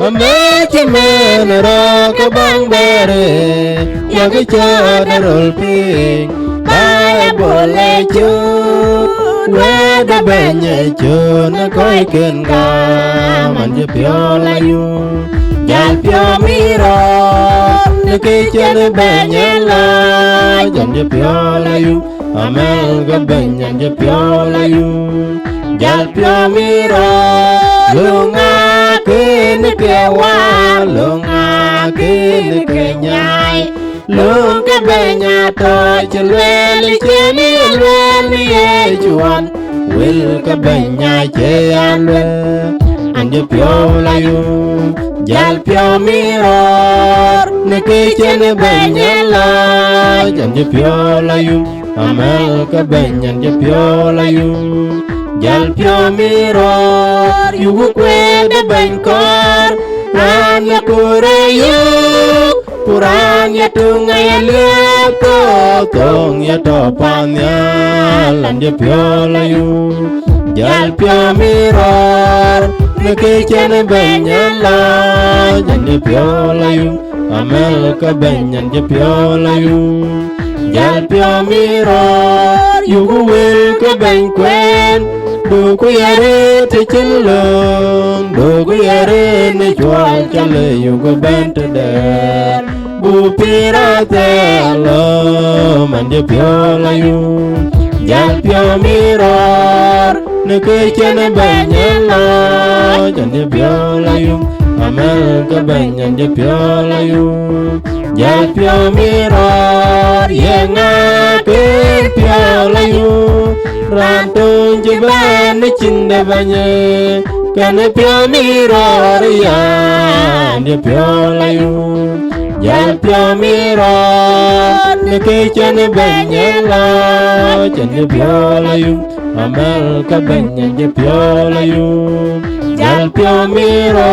Ame chimene ro ka bang bere ya ke cha na rol ping ba bole chu we da benye chu na koi ken ga man je pyo la yu ya pyo mi ro na ke cha na benye la jan je pyo la yu amel ga benye je pyo la yu ya pyo mi ro lunga ke wa lunga ke nyai lung ke benya to chelweli cheni lweli e chuan wil ke benya che alwe anje pyo la yu jal pyo miror ne ke cheni benya la anje pyo la yu amel ke benya anje pyo la yu jal pyo miror yu kwe de ben kor Ranya kureyu Puranya tungai lepo Tong ya topanya Lanja piola yu Jal pio miror Neke chene benyan la Janje piola yu Amel ka benyan je piola yu Jal pio miror Yugu wil ka ben kwen Duku yare te chilong Duku yare ne chwal chale yugo bente der Bu pira te alo Manje piola yu Jal pio miror Neke chene benyen la Janje piola yu Amel ke benyen je piola yu Jal pio miror Yenga ke piola yu Rantun jiban cinda banyak Karena pio miror ya Dia pio layu Jal pio miror Neke chane banyak la Chane pio layu Amal ka banyak je pio layu Jal pio miror